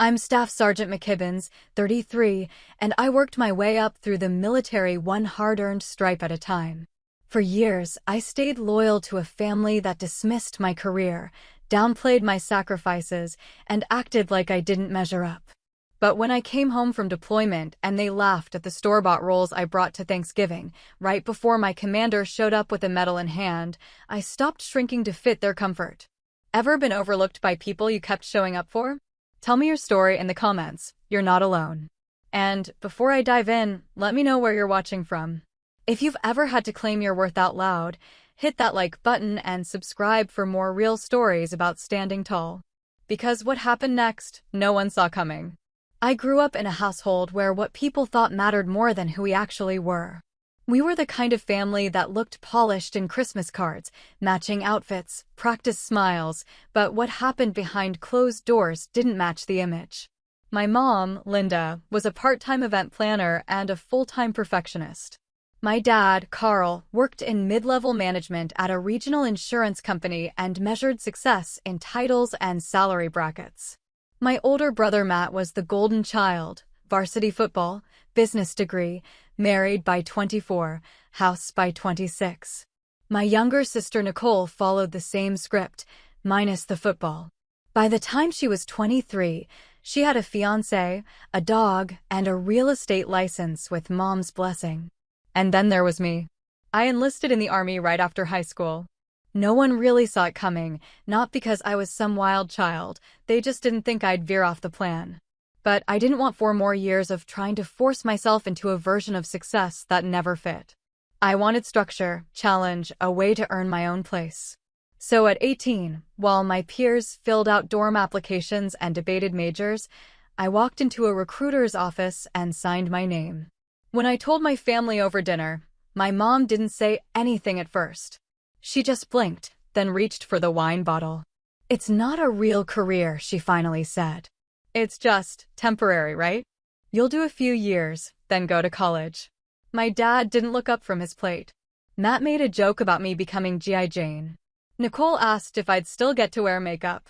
I'm Staff Sergeant McKibbins, 33, and I worked my way up through the military one hard-earned stripe at a time. For years, I stayed loyal to a family that dismissed my career, downplayed my sacrifices, and acted like I didn't measure up. But when I came home from deployment and they laughed at the store-bought rolls I brought to Thanksgiving, right before my commander showed up with a medal in hand, I stopped shrinking to fit their comfort. Ever been overlooked by people you kept showing up for? Tell me your story in the comments. You're not alone. And before I dive in, let me know where you're watching from. If you've ever had to claim your worth out loud, hit that like button and subscribe for more real stories about standing tall. Because what happened next, no one saw coming. I grew up in a household where what people thought mattered more than who we actually were. We were the kind of family that looked polished in Christmas cards, matching outfits, practiced smiles, but what happened behind closed doors didn't match the image. My mom, Linda, was a part-time event planner and a full-time perfectionist. My dad, Carl, worked in mid-level management at a regional insurance company and measured success in titles and salary brackets. My older brother Matt was the golden child, varsity football, business degree, married by 24, house by 26. My younger sister Nicole followed the same script, minus the football. By the time she was 23, she had a fiancé, a dog, and a real estate license with mom's blessing. And then there was me. I enlisted in the Army right after high school. No one really saw it coming, not because I was some wild child, they just didn't think I'd veer off the plan. But I didn't want 4 more years of trying to force myself into a version of success that never fit. I wanted structure, challenge, a way to earn my own place. So at 18, while my peers filled out dorm applications and debated majors, I walked into a recruiter's office and signed my name. When I told my family over dinner, my mom didn't say anything at first. She just blinked, then reached for the wine bottle. "It's not a real career," she finally said. "It's just temporary, right? You'll do a few years, then go to college." My dad didn't look up from his plate. Matt made a joke about me becoming G.I. Jane. Nicole asked if I'd still get to wear makeup.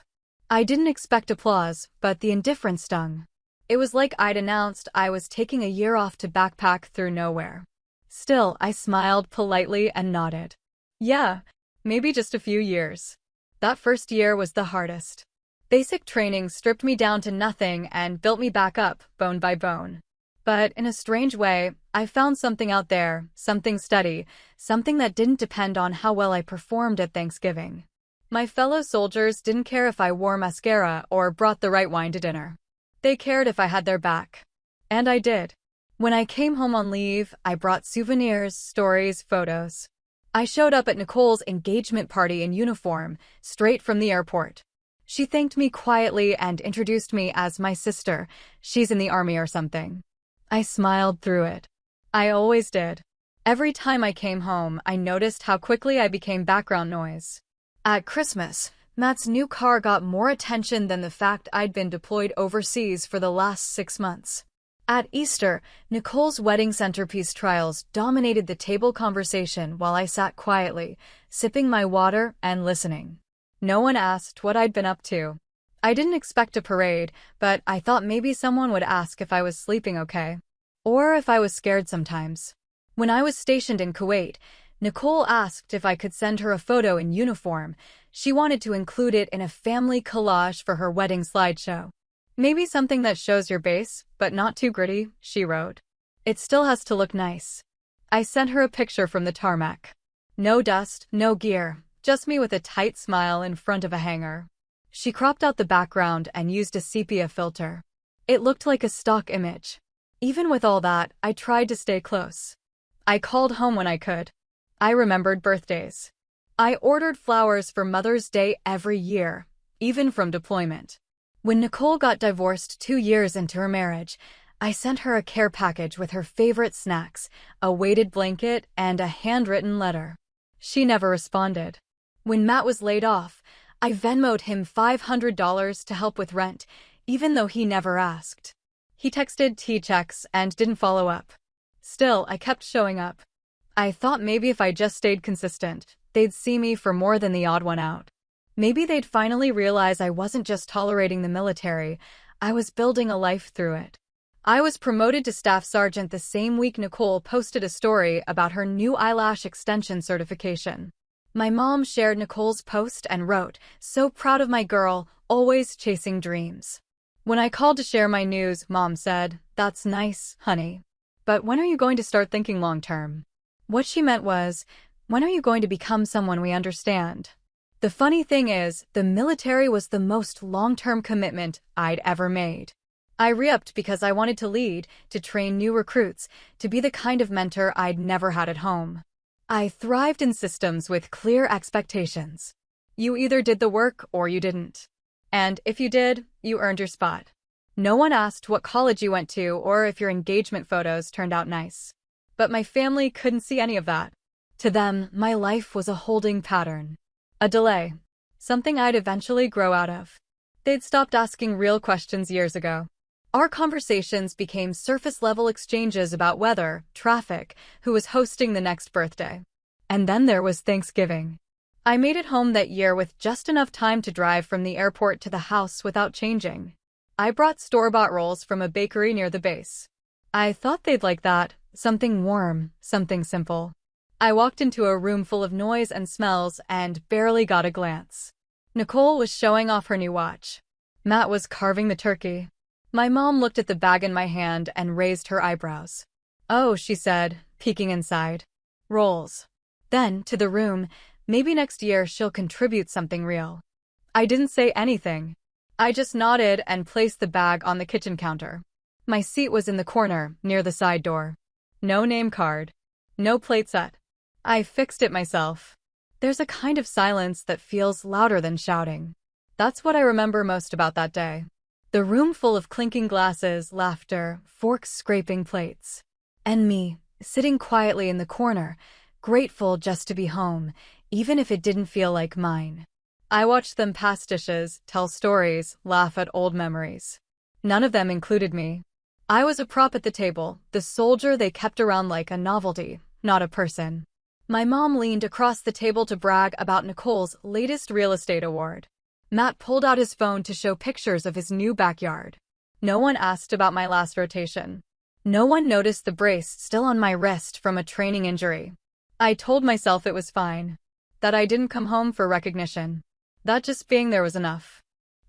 I didn't expect applause, but the indifference stung. It was like I'd announced I was taking a year off to backpack through nowhere. Still, I smiled politely and nodded. Yeah, maybe just a few years. That first year was the hardest. Basic training stripped me down to nothing and built me back up, bone by bone. But in a strange way, I found something out there, something steady, something that didn't depend on how well I performed at Thanksgiving. My fellow soldiers didn't care if I wore mascara or brought the right wine to dinner. They cared if I had their back. And I did. When I came home on leave, I brought souvenirs, stories, photos. I showed up at Nicole's engagement party in uniform, straight from the airport. She thanked me quietly and introduced me as my sister. She's in the Army or something. I smiled through it. I always did. Every time I came home, I noticed how quickly I became background noise. At Christmas, Matt's new car got more attention than the fact I'd been deployed overseas for the last 6 months. At Easter, Nicole's wedding centerpiece trials dominated the table conversation while I sat quietly, sipping my water and listening. No one asked what I'd been up to. I didn't expect a parade, but I thought maybe someone would ask if I was sleeping okay. Or if I was scared sometimes. When I was stationed in Kuwait, Nicole asked if I could send her a photo in uniform. She wanted to include it in a family collage for her wedding slideshow. "Maybe something that shows your base, but not too gritty," she wrote. "It still has to look nice." I sent her a picture from the tarmac. No dust, no gear, just me with a tight smile in front of a hangar. She cropped out the background and used a sepia filter. It looked like a stock image. Even with all that, I tried to stay close. I called home when I could. I remembered birthdays. I ordered flowers for Mother's Day every year, even from deployment. When Nicole got divorced 2 years into her marriage, I sent her a care package with her favorite snacks, a weighted blanket, and a handwritten letter. She never responded. When Matt was laid off, I Venmo'd him $500 to help with rent, even though he never asked. He texted T-checks and didn't follow up. Still, I kept showing up. I thought maybe if I just stayed consistent, they'd see me for more than the odd one out. Maybe they'd finally realize I wasn't just tolerating the military, I was building a life through it. I was promoted to staff sergeant the same week Nicole posted a story about her new eyelash extension certification. My mom shared Nicole's post and wrote, "So proud of my girl, always chasing dreams." When I called to share my news, Mom said, "That's nice, honey. But when are you going to start thinking long-term?" What she meant was, when are you going to become someone we understand? The funny thing is, the military was the most long-term commitment I'd ever made. I re-upped because I wanted to lead, to train new recruits, to be the kind of mentor I'd never had at home. I thrived in systems with clear expectations. You either did the work or you didn't. And if you did, you earned your spot. No one asked what college you went to or if your engagement photos turned out nice. But my family couldn't see any of that. To them, my life was a holding pattern. A delay. Something I'd eventually grow out of. They'd stopped asking real questions years ago. Our conversations became surface-level exchanges about weather, traffic, who was hosting the next birthday. And then there was Thanksgiving. I made it home that year with just enough time to drive from the airport to the house without changing. I brought store-bought rolls from a bakery near the base. I thought they'd like that, something warm, something simple. I walked into a room full of noise and smells and barely got a glance. Nicole was showing off her new watch. Matt was carving the turkey. My mom looked at the bag in my hand and raised her eyebrows. "Oh," she said, peeking inside. "Rolls." Then, to the room, "Maybe next year she'll contribute something real." I didn't say anything. I just nodded and placed the bag on the kitchen counter. My seat was in the corner, near the side door. No name card. No plate set. I fixed it myself. There's a kind of silence that feels louder than shouting. That's what I remember most about that day. The room full of clinking glasses, laughter, forks scraping plates. And me, sitting quietly in the corner, grateful just to be home, even if it didn't feel like mine. I watched them pass dishes, tell stories, laugh at old memories. None of them included me. I was a prop at the table, the soldier they kept around like a novelty, not a person. My mom leaned across the table to brag about Nicole's latest real estate award. Matt pulled out his phone to show pictures of his new backyard. No one asked about my last rotation. No one noticed the brace still on my wrist from a training injury. I told myself it was fine. That I didn't come home for recognition. That just being there was enough.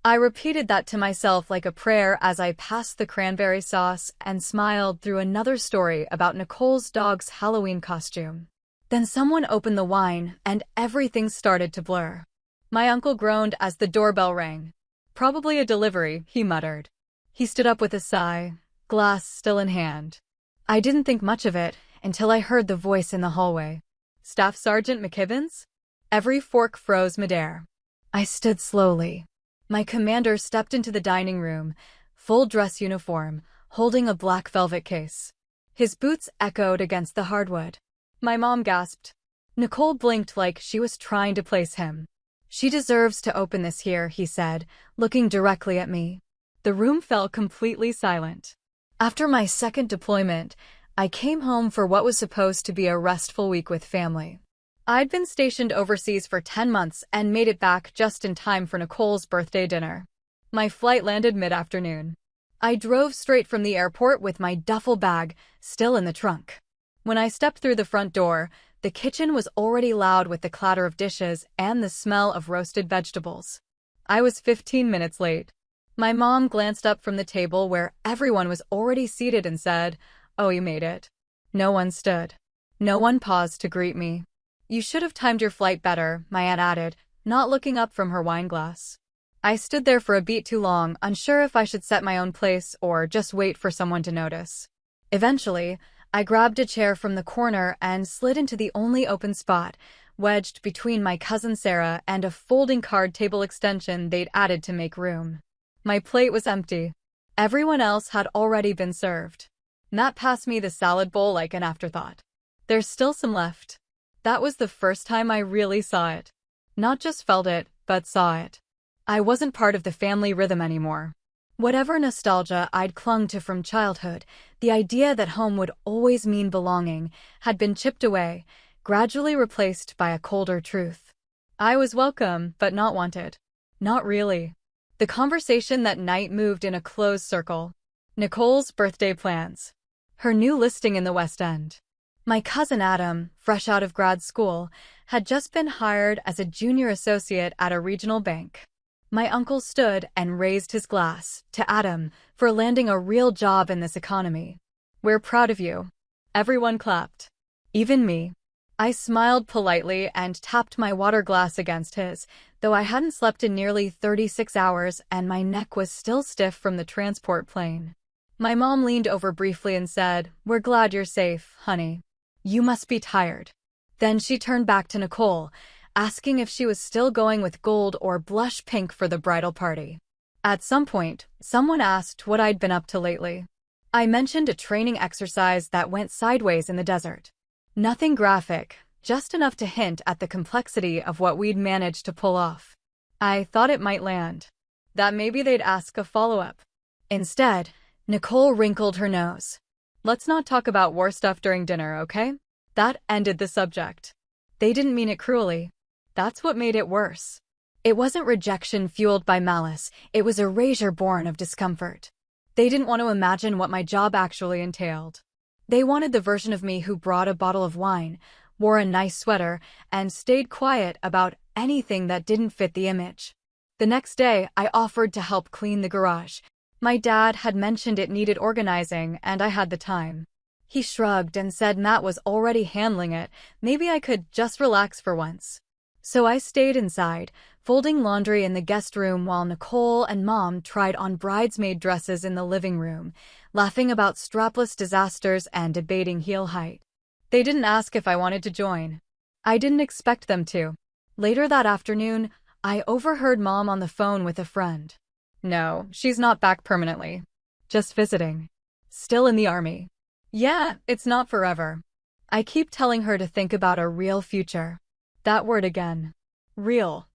I repeated that to myself like a prayer as I passed the cranberry sauce and smiled through another story about Nicole's dog's Halloween costume. Then someone opened the wine and everything started to blur. My uncle groaned as the doorbell rang. "Probably a delivery," he muttered. He stood up with a sigh, glass still in hand. I didn't think much of it until I heard the voice in the hallway. "Staff Sergeant McKibbins?" Every fork froze midair. I stood slowly. My commander stepped into the dining room, full dress uniform, holding a black velvet case. His boots echoed against the hardwood. My mom gasped. Nicole blinked like she was trying to place him. "She deserves to open this here," he said, looking directly at me. The room fell completely silent. After my second deployment, I came home for what was supposed to be a restful week with family. I'd been stationed overseas for 10 months and made it back just in time for Nicole's birthday dinner. My flight landed mid-afternoon. I drove straight from the airport with my duffel bag still in the trunk. When I stepped through the front door, the kitchen was already loud with the clatter of dishes and the smell of roasted vegetables. I was 15 minutes late. My mom glanced up from the table where everyone was already seated and said, "Oh, you made it." No one stood. No one paused to greet me. "You should have timed your flight better," my aunt added, not looking up from her wine glass. I stood there for a beat too long, unsure if I should set my own place or just wait for someone to notice. Eventually, I grabbed a chair from the corner and slid into the only open spot, wedged between my cousin Sarah and a folding card table extension they'd added to make room. My plate was empty. Everyone else had already been served. Matt passed me the salad bowl like an afterthought. "There's still some left." That was the first time I really saw it. Not just felt it, but saw it. I wasn't part of the family rhythm anymore. Whatever nostalgia I'd clung to from childhood, the idea that home would always mean belonging, had been chipped away, gradually replaced by a colder truth. I was welcome, but not wanted. Not really. The conversation that night moved in a closed circle. Nicole's birthday plans. Her new listing in the West End. My cousin Adam, fresh out of grad school, had just been hired as a junior associate at a regional bank. My uncle stood and raised his glass to Adam for landing a real job in this economy. "We're proud of you." Everyone clapped. Even me. I smiled politely and tapped my water glass against his, though I hadn't slept in nearly 36 hours and my neck was still stiff from the transport plane. My mom leaned over briefly and said, "We're glad you're safe, honey. You must be tired." Then she turned back to Nicole, asking if she was still going with gold or blush pink for the bridal party. At some point, someone asked what I'd been up to lately. I mentioned a training exercise that went sideways in the desert. Nothing graphic, just enough to hint at the complexity of what we'd managed to pull off. I thought it might land. That maybe they'd ask a follow-up. Instead, Nicole wrinkled her nose. "Let's not talk about war stuff during dinner, okay?" That ended the subject. They didn't mean it cruelly. That's what made it worse. It wasn't rejection fueled by malice, it was erasure born of discomfort. They didn't want to imagine what my job actually entailed. They wanted the version of me who brought a bottle of wine, wore a nice sweater, and stayed quiet about anything that didn't fit the image. The next day, I offered to help clean the garage. My dad had mentioned it needed organizing, and I had the time. He shrugged and said Matt was already handling it, maybe I could just relax for once. So I stayed inside, folding laundry in the guest room while Nicole and Mom tried on bridesmaid dresses in the living room, laughing about strapless disasters and debating heel height. They didn't ask if I wanted to join. I didn't expect them to. Later that afternoon, I overheard Mom on the phone with a friend. "No, she's not back permanently. Just visiting. Still in the army." "Yeah, it's not forever." I keep telling her to think about a real future. That word again. Real.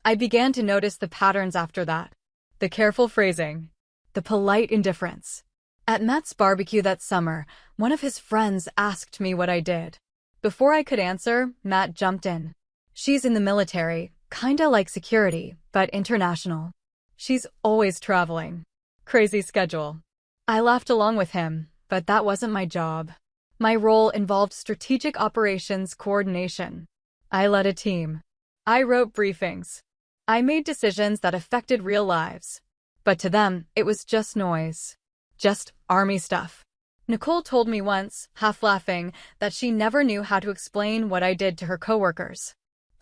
I began to notice the patterns after that. The careful phrasing. The polite indifference. At Matt's barbecue that summer, one of his friends asked me what I did. Before I could answer, Matt jumped in. "She's in the military, kinda like security, but international. She's always traveling. Crazy schedule." I laughed along with him, but that wasn't my job. My role involved strategic operations coordination. I led a team. I wrote briefings. I made decisions that affected real lives. But to them, it was just noise. Just army stuff. Nicole told me once, half laughing, that she never knew how to explain what I did to her coworkers.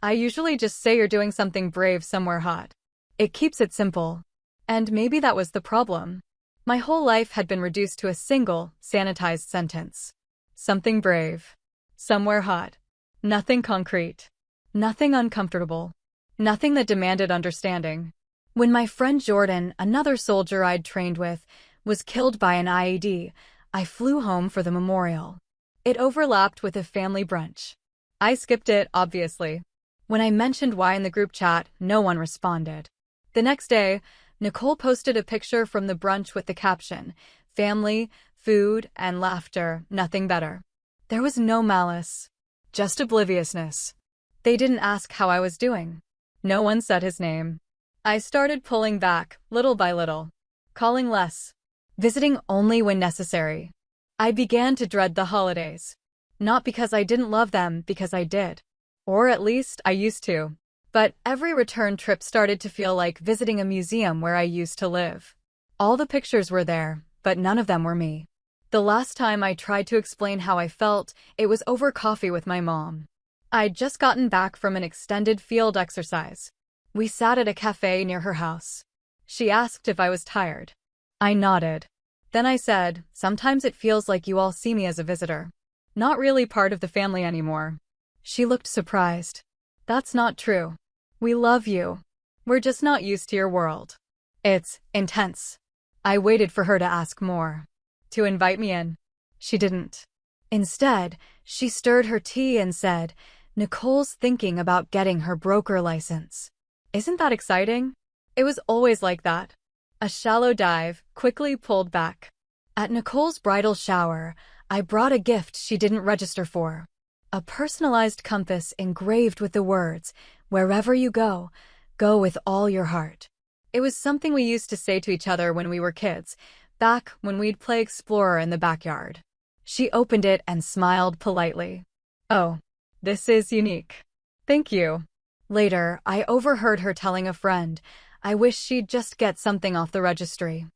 "I usually just say you're doing something brave somewhere hot. It keeps it simple." And maybe that was the problem. My whole life had been reduced to a single, sanitized sentence. Something brave. Somewhere hot. Nothing concrete. Nothing uncomfortable. Nothing that demanded understanding. When my friend Jordan, another soldier I'd trained with, was killed by an IED, I flew home for the memorial. It overlapped with a family brunch. I skipped it, obviously. When I mentioned why in the group chat, no one responded. The next day, Nicole posted a picture from the brunch with the caption, "Family, food, and laughter, nothing better." There was no malice. Just obliviousness. They didn't ask how I was doing. No one said his name. I started pulling back, little by little. Calling less. Visiting only when necessary. I began to dread the holidays. Not because I didn't love them, because I did. Or at least, I used to. But every return trip started to feel like visiting a museum where I used to live. All the pictures were there, but none of them were me. The last time I tried to explain how I felt, it was over coffee with my mom. I'd just gotten back from an extended field exercise. We sat at a cafe near her house. She asked if I was tired. I nodded. Then I said, "Sometimes it feels like you all see me as a visitor. Not really part of the family anymore." She looked surprised. "That's not true. We love you. We're just not used to your world. It's intense." I waited for her to ask more. To invite me in. She didn't. Instead, she stirred her tea and said, "Nicole's thinking about getting her broker license." Isn't that exciting? It was always like that. A shallow dive, quickly pulled back. At Nicole's bridal shower, I brought a gift she didn't register for. A personalized compass engraved with the words, "Wherever you go, go with all your heart." It was something we used to say to each other when we were kids, back when we'd play explorer in the backyard. She opened it and smiled politely. "Oh, this is unique. Thank you." Later, I overheard her telling a friend, "I wish she'd just get something off the registry."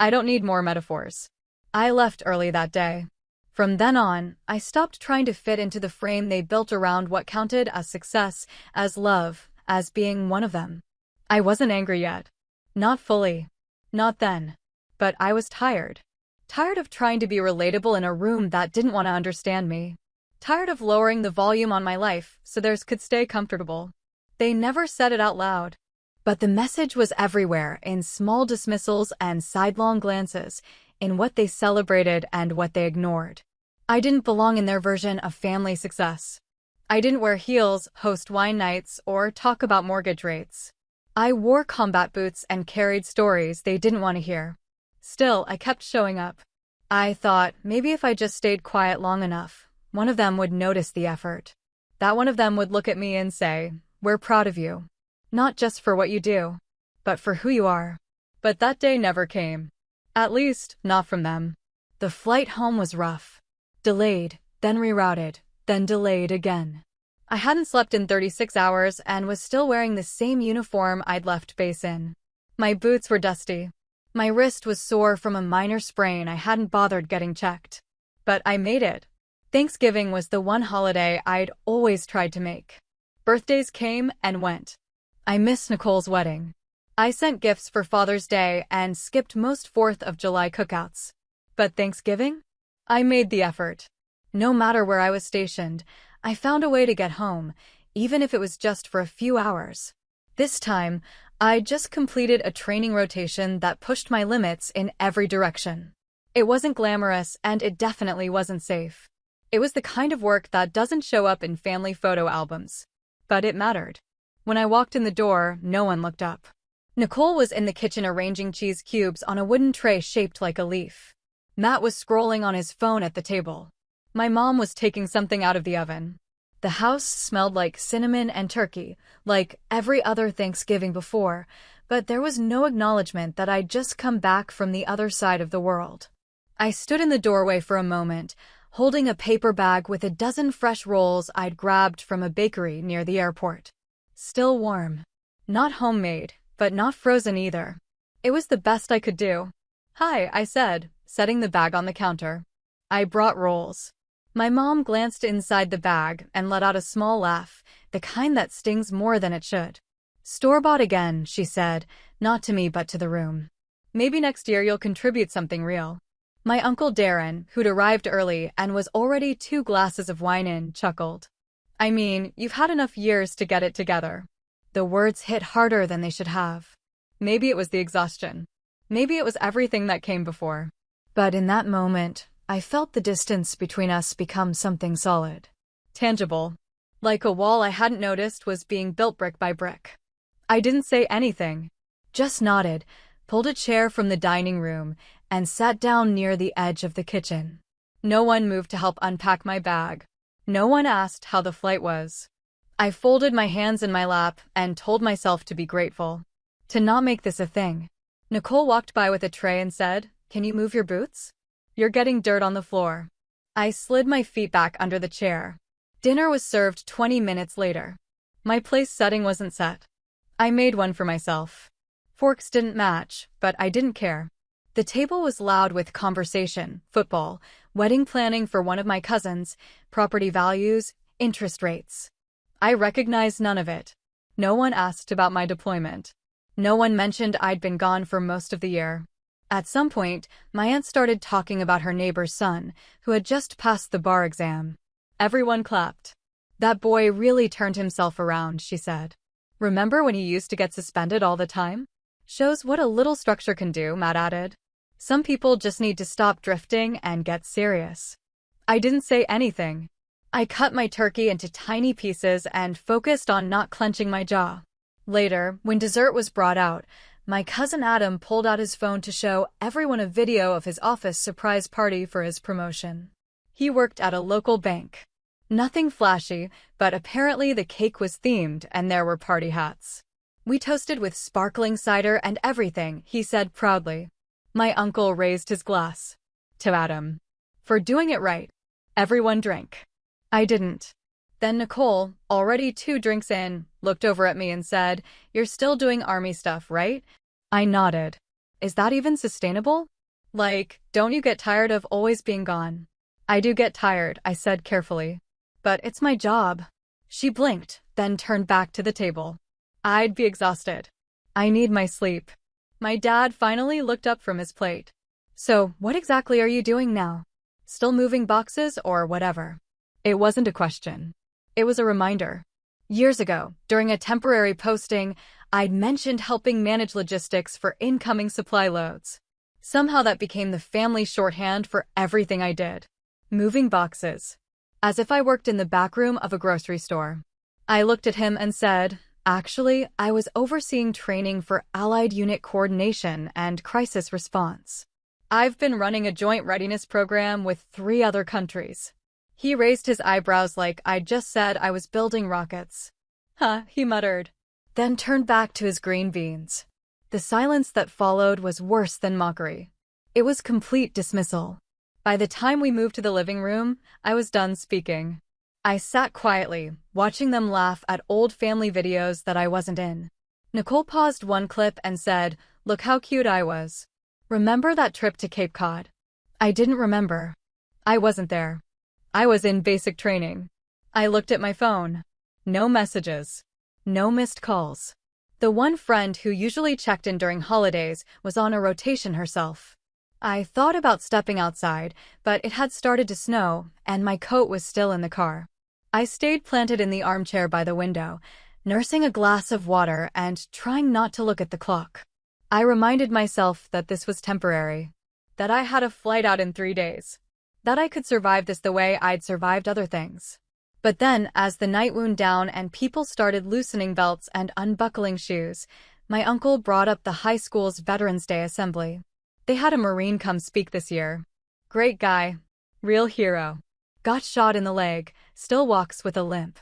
I don't need more metaphors. I left early that day. From then on, I stopped trying to fit into the frame they built around what counted as success, as love, as being one of them. I wasn't angry yet. Not fully. Not then. But I was tired. Tired of trying to be relatable in a room that didn't want to understand me. Tired of lowering the volume on my life so theirs could stay comfortable. They never said it out loud. But the message was everywhere, in small dismissals and sidelong glances, in what they celebrated and what they ignored. I didn't belong in their version of family success. I didn't wear heels, host wine nights, or talk about mortgage rates. I wore combat boots and carried stories they didn't want to hear. Still, I kept showing up. I thought, maybe if I just stayed quiet long enough, one of them would notice the effort. That one of them would look at me and say, "We're proud of you. Not just for what you do, but for who you are." But that day never came. At least, not from them. The flight home was rough. Delayed, then rerouted, then delayed again. I hadn't slept in 36 hours and was still wearing the same uniform I'd left base in. My boots were dusty. My wrist was sore from a minor sprain I hadn't bothered getting checked. But I made it. Thanksgiving was the one holiday I'd always tried to make. Birthdays came and went. I missed Nicole's wedding. I sent gifts for Father's Day and skipped most 4th of July cookouts. But Thanksgiving? I made the effort. No matter where I was stationed, I found a way to get home, even if it was just for a few hours. This time, I just completed a training rotation that pushed my limits in every direction. It wasn't glamorous, and it definitely wasn't safe. It was the kind of work that doesn't show up in family photo albums. But it mattered. When I walked in the door, no one looked up. Nicole was in the kitchen arranging cheese cubes on a wooden tray shaped like a leaf. Matt was scrolling on his phone at the table. My mom was taking something out of the oven. The house smelled like cinnamon and turkey, like every other Thanksgiving before, but there was no acknowledgement that I'd just come back from the other side of the world. I stood in the doorway for a moment, holding a paper bag with a dozen fresh rolls I'd grabbed from a bakery near the airport. Still warm. Not homemade, but not frozen either. It was the best I could do. "Hi," I said, setting the bag on the counter. "I brought rolls." My mom glanced inside the bag and let out a small laugh, the kind that stings more than it should. "Store-bought again," she said, not to me but to the room. "Maybe next year you'll contribute something real." My Uncle Darren, who'd arrived early and was already 2 glasses of wine in, chuckled. "I mean, you've had enough years to get it together." The words hit harder than they should have. Maybe it was the exhaustion. Maybe it was everything that came before. But in that moment, I felt the distance between us become something solid. Tangible. Like a wall I hadn't noticed was being built brick by brick. I didn't say anything. Just nodded, pulled a chair from the dining room, and sat down near the edge of the kitchen. No one moved to help unpack my bag. No one asked how the flight was. I folded my hands in my lap and told myself to be grateful. To not make this a thing. Nicole walked by with a tray and said, "Can you move your boots? You're getting dirt on the floor." I slid my feet back under the chair. Dinner was served 20 minutes later. My place setting wasn't set. I made one for myself. Forks didn't match, but I didn't care. The table was loud with conversation, football, wedding planning for one of my cousins, property values, interest rates. I recognized none of it. No one asked about my deployment. No one mentioned I'd been gone for most of the year. At some point, my aunt started talking about her neighbor's son, who had just passed the bar exam. Everyone clapped. "That boy really turned himself around," she said. "Remember when he used to get suspended all the time?" "Shows what a little structure can do," Matt added. "Some people just need to stop drifting and get serious." I didn't say anything. I cut my turkey into tiny pieces and focused on not clenching my jaw. Later, when dessert was brought out, my cousin Adam pulled out his phone to show everyone a video of his office surprise party for his promotion. He worked at a local bank. Nothing flashy, but apparently the cake was themed and there were party hats. We toasted with sparkling cider and everything, he said proudly. My uncle raised his glass. To Adam. For doing it right. Everyone drank. I didn't. Then Nicole, already 2 drinks in, looked over at me and said, "You're still doing army stuff, right?" I nodded. Is that even sustainable? Like, don't you get tired of always being gone? I do get tired, I said carefully. But it's my job. She blinked, then turned back to the table. I'd be exhausted. I need my sleep. My dad finally looked up from his plate. So, what exactly are you doing now? Still moving boxes or whatever? It wasn't a question. It was a reminder. Years ago, during a temporary posting, I'd mentioned helping manage logistics for incoming supply loads. Somehow that became the family shorthand for everything I did. Moving boxes. As if I worked in the back room of a grocery store. I looked at him and said, actually, I was overseeing training for Allied Unit Coordination and Crisis Response. I've been running a joint readiness program with 3 other countries. He raised his eyebrows like I'd just said I was building rockets. Huh, he muttered. Then turned back to his green beans. The silence that followed was worse than mockery. It was complete dismissal. By the time we moved to the living room, I was done speaking. I sat quietly, watching them laugh at old family videos that I wasn't in. Nicole paused one clip and said, "Look how cute I was. Remember that trip to Cape Cod?" I didn't remember. I wasn't there. I was in basic training. I looked at my phone. No messages. No missed calls. The one friend who usually checked in during holidays was on a rotation herself. I thought about stepping outside, but it had started to snow, and my coat was still in the car. I stayed planted in the armchair by the window, nursing a glass of water and trying not to look at the clock. I reminded myself that this was temporary, that I had a flight out in 3 days, that I could survive this the way I'd survived other things. But then, as the night wound down and people started loosening belts and unbuckling shoes, my uncle brought up the high school's Veterans Day assembly. They had a Marine come speak this year. Great guy. Real hero. Got shot in the leg, still walks with a limp.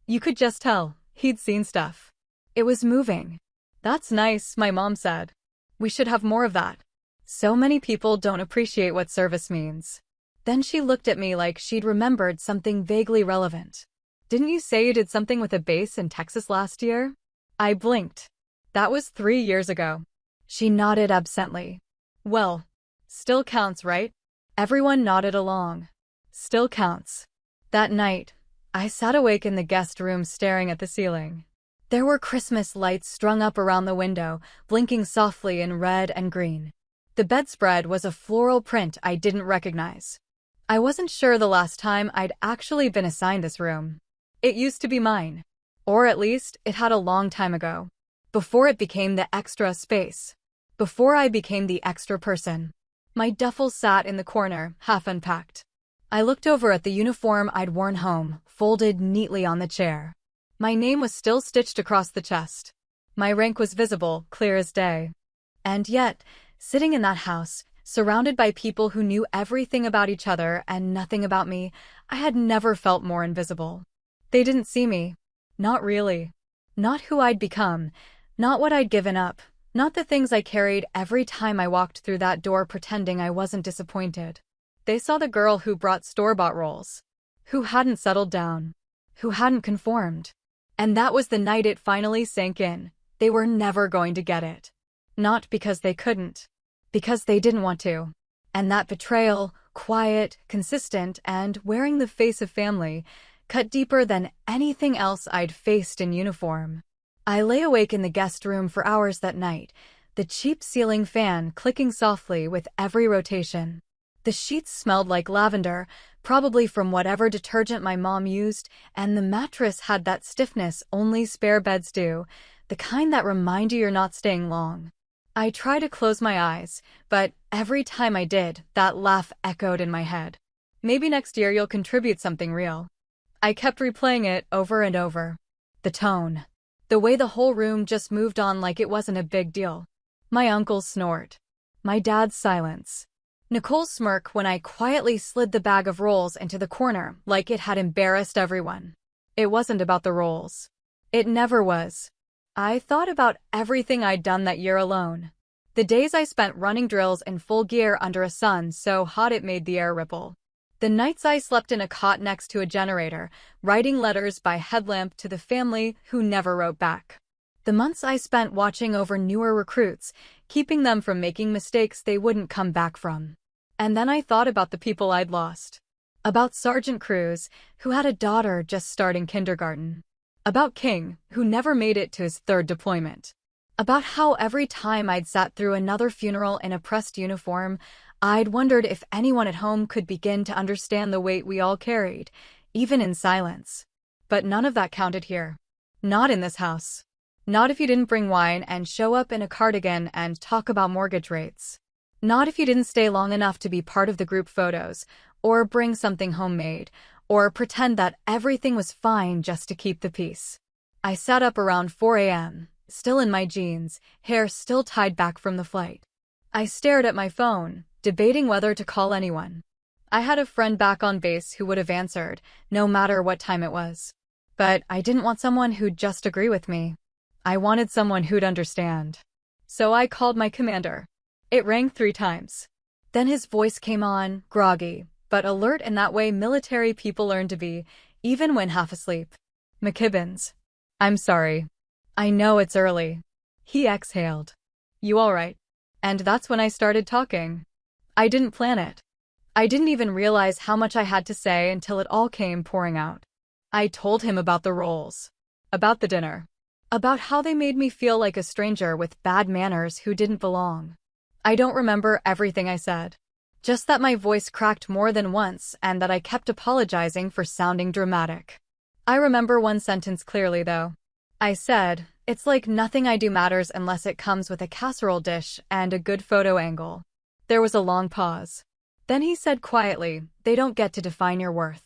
You could just tell, he'd seen stuff. It was moving. That's nice, my mom said. We should have more of that. So many people don't appreciate what service means. Then she looked at me like she'd remembered something vaguely relevant. Didn't you say you did something with a base in Texas last year? I blinked. That was 3 years ago. She nodded absently. Well, still counts, right? Everyone nodded along. Still counts. That night, I sat awake in the guest room staring at the ceiling. There were Christmas lights strung up around the window, blinking softly in red and green. The bedspread was a floral print I didn't recognize. I wasn't sure the last time I'd actually been assigned this room. It used to be mine. Or at least, it had a long time ago. Before it became the extra space. Before I became the extra person. My duffel sat in the corner, half unpacked. I looked over at the uniform I'd worn home, folded neatly on the chair. My name was still stitched across the chest. My rank was visible, clear as day. And yet, sitting in that house, surrounded by people who knew everything about each other and nothing about me, I had never felt more invisible. They didn't see me. Not really. Not who I'd become. Not what I'd given up. Not the things I carried every time I walked through that door pretending I wasn't disappointed. They saw the girl who brought store-bought rolls. Who hadn't settled down. Who hadn't conformed. And that was the night it finally sank in. They were never going to get it. Not because they couldn't. Because they didn't want to. And that betrayal, quiet, consistent, and wearing the face of family, cut deeper than anything else I'd faced in uniform. I lay awake in the guest room for hours that night, the cheap ceiling fan clicking softly with every rotation. The sheets smelled like lavender, probably from whatever detergent my mom used, and the mattress had that stiffness only spare beds do, the kind that remind you you're not staying long. I tried to close my eyes, but every time I did, that laugh echoed in my head. Maybe next year you'll contribute something real. I kept replaying it over and over. The tone. The way the whole room just moved on like it wasn't a big deal. My uncle's snort. My dad's silence. Nicole's smirk when I quietly slid the bag of rolls into the corner like it had embarrassed everyone. It wasn't about the rolls. It never was. I thought about everything I'd done that year alone. The days I spent running drills in full gear under a sun so hot it made the air ripple. The nights I slept in a cot next to a generator, writing letters by headlamp to the family who never wrote back. The months I spent watching over newer recruits, keeping them from making mistakes they wouldn't come back from. And then I thought about the people I'd lost. About Sergeant Cruz, who had a daughter just starting kindergarten. About King, who never made it to his third deployment. About how every time I'd sat through another funeral in a pressed uniform, I'd wondered if anyone at home could begin to understand the weight we all carried, even in silence. But none of that counted here. Not in this house. Not if you didn't bring wine and show up in a cardigan and talk about mortgage rates. Not if you didn't stay long enough to be part of the group photos, or bring something homemade, or pretend that everything was fine just to keep the peace. I sat up around 4 a.m., still in my jeans, hair still tied back from the flight. I stared at my phone, debating whether to call anyone. I had a friend back on base who would have answered, no matter what time it was. But I didn't want someone who'd just agree with me. I wanted someone who'd understand. So I called my commander. It rang 3 times. Then his voice came on, groggy, but alert in that way military people learn to be, even when half asleep. McKibbins. I'm sorry. I know it's early. He exhaled. You all right? And that's when I started talking. I didn't plan it. I didn't even realize how much I had to say until it all came pouring out. I told him about the roles. About the dinner. About how they made me feel like a stranger with bad manners who didn't belong. I don't remember everything I said. Just that my voice cracked more than once and that I kept apologizing for sounding dramatic. I remember one sentence clearly, though. I said, "It's like nothing I do matters unless it comes with a casserole dish and a good photo angle." There was a long pause. Then he said quietly, "They don't get to define your worth.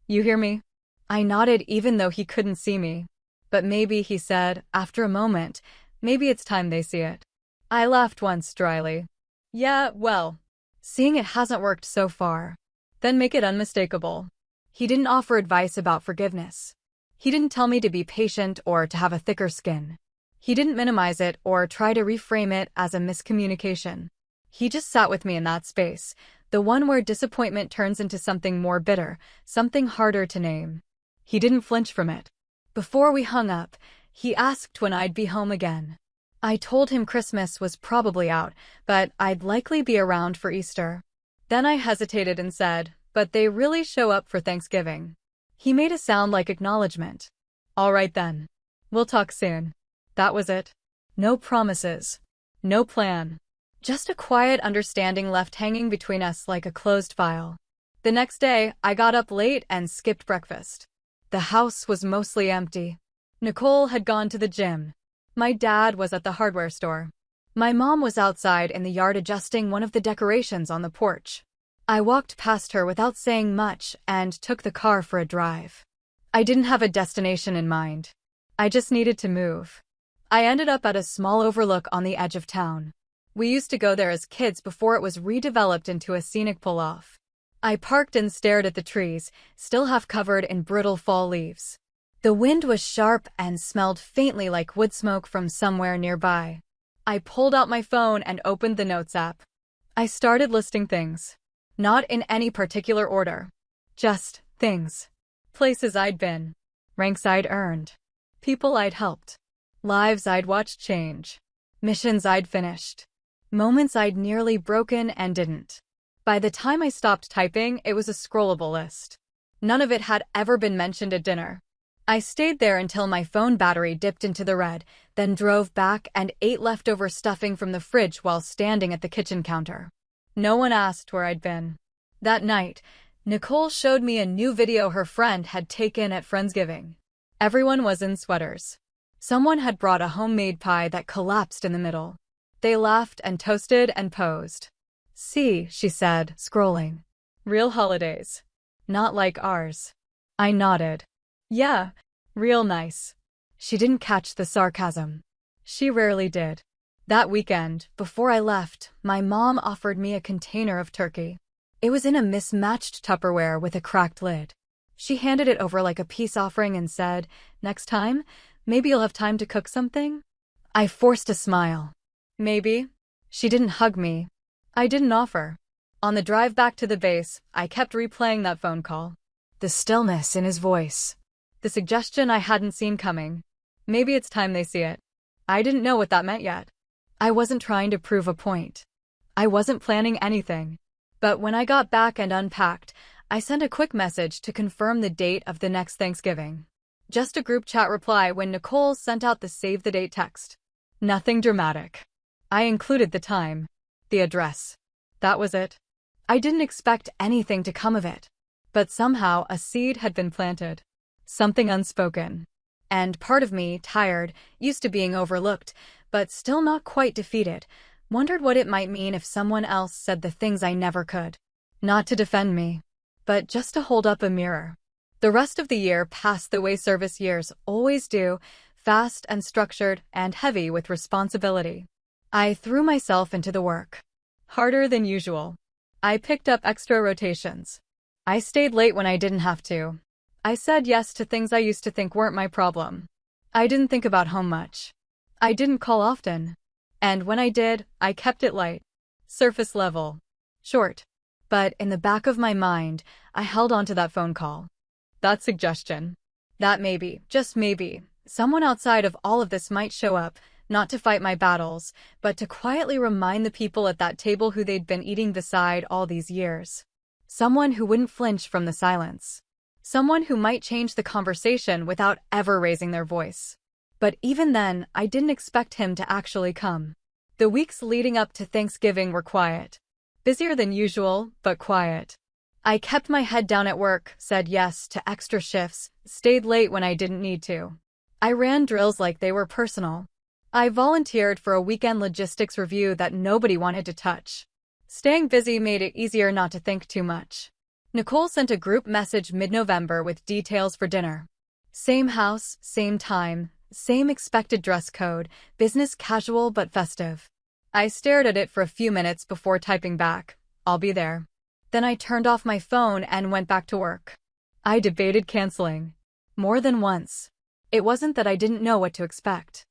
You hear me?" I nodded even though he couldn't see me. But maybe, he said, after a moment, maybe it's time they see it. I laughed once dryly. Yeah, well, seeing it hasn't worked so far. Then make it unmistakable. He didn't offer advice about forgiveness. He didn't tell me to be patient or to have a thicker skin. He didn't minimize it or try to reframe it as a miscommunication. He just sat with me in that space, the one where disappointment turns into something more bitter, something harder to name. He didn't flinch from it. Before we hung up, he asked when I'd be home again. I told him Christmas was probably out, but I'd likely be around for Easter. Then I hesitated and said, "But they really show up for Thanksgiving." He made a sound like acknowledgement. All right then. We'll talk soon. That was it. No promises. No plan. Just a quiet understanding left hanging between us like a closed file. The next day, I got up late and skipped breakfast. The house was mostly empty. Nicole had gone to the gym. My dad was at the hardware store. My mom was outside in the yard adjusting one of the decorations on the porch. I walked past her without saying much and took the car for a drive. I didn't have a destination in mind. I just needed to move. I ended up at a small overlook on the edge of town. We used to go there as kids before it was redeveloped into a scenic pull-off. I parked and stared at the trees, still half covered in brittle fall leaves. The wind was sharp and smelled faintly like wood smoke from somewhere nearby. I pulled out my phone and opened the Notes app. I started listing things. Not in any particular order. Just things. Places I'd been. Ranks I'd earned. People I'd helped. Lives I'd watched change. Missions I'd finished. Moments I'd nearly broken and didn't. By the time I stopped typing, it was a scrollable list. None of it had ever been mentioned at dinner. I stayed there until my phone battery dipped into the red, then drove back and ate leftover stuffing from the fridge while standing at the kitchen counter. No one asked where I'd been. That night, Nicole showed me a new video her friend had taken at Friendsgiving. Everyone was in sweaters. Someone had brought a homemade pie that collapsed in the middle. They laughed and toasted and posed. "See," she said, scrolling. "Real holidays. Not like ours." I nodded. Yeah, real nice. She didn't catch the sarcasm. She rarely did. That weekend, before I left, my mom offered me a container of turkey. It was in a mismatched Tupperware with a cracked lid. She handed it over like a peace offering and said, "Next time, Maybe you'll have time to cook something? I forced a smile. Maybe. She didn't hug me. I didn't offer. On the drive back to the base, I kept replaying that phone call. The stillness in his voice. The suggestion I hadn't seen coming. Maybe it's time they see it. I didn't know what that meant yet. I wasn't trying to prove a point. I wasn't planning anything. But when I got back and unpacked, I sent a quick message to confirm the date of the next Thanksgiving. Just a group chat reply when Nicole sent out the save the date text. Nothing dramatic. I included the time, the address. That was it. I didn't expect anything to come of it. But somehow a seed had been planted. Something unspoken. And part of me, tired, used to being overlooked, but still not quite defeated, wondered what it might mean if someone else said the things I never could. Not to defend me, but just to hold up a mirror. The rest of the year passed the way service years always do, fast and structured and heavy with responsibility. I threw myself into the work. Harder than usual. I picked up extra rotations. I stayed late when I didn't have to. I said yes to things I used to think weren't my problem. I didn't think about home much. I didn't call often. And when I did, I kept it light. Surface level. Short. But in the back of my mind, I held on to that phone call. That suggestion. That maybe, just maybe, someone outside of all of this might show up, not to fight my battles, but to quietly remind the people at that table who they'd been eating beside all these years. Someone who wouldn't flinch from the silence. Someone who might change the conversation without ever raising their voice. But even then, I didn't expect him to actually come. The weeks leading up to Thanksgiving were quiet. Busier than usual, but quiet. I kept my head down at work, said yes to extra shifts, stayed late when I didn't need to. I ran drills like they were personal. I volunteered for a weekend logistics review that nobody wanted to touch. Staying busy made it easier not to think too much. Nicole sent a group message mid-November with details for dinner. Same house, same time, same expected dress code, business casual but festive. I stared at it for a few minutes before typing back, "I'll be there." Then I turned off my phone and went back to work. I debated canceling. More than once. It wasn't that I didn't know what to expect.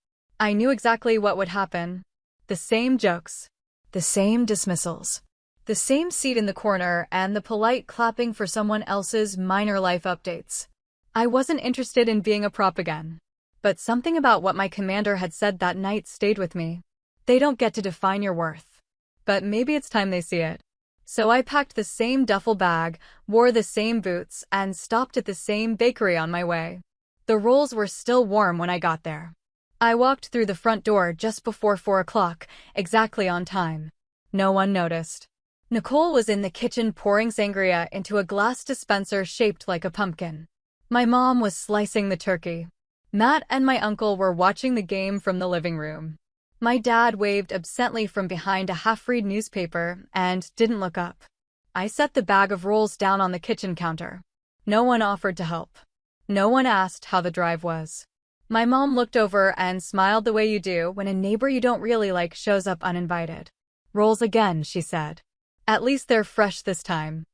I knew exactly what would happen. The same jokes. The same dismissals. The same seat in the corner and the polite clapping for someone else's minor life updates. I wasn't interested in being a prop again. But something about what my commander had said that night stayed with me. They don't get to define your worth. But maybe it's time they see it. So I packed the same duffel bag, wore the same boots, and stopped at the same bakery on my way. The rolls were still warm when I got there. I walked through the front door just before 4 o'clock, exactly on time. No one noticed. Nicole was in the kitchen pouring sangria into a glass dispenser shaped like a pumpkin. My mom was slicing the turkey. Matt and my uncle were watching the game from the living room. My dad waved absently from behind a half-read newspaper and didn't look up. I set the bag of rolls down on the kitchen counter. No one offered to help. No one asked how the drive was. My mom looked over and smiled the way you do when a neighbor you don't really like shows up uninvited. "Rolls again," she said. "At least they're fresh this time."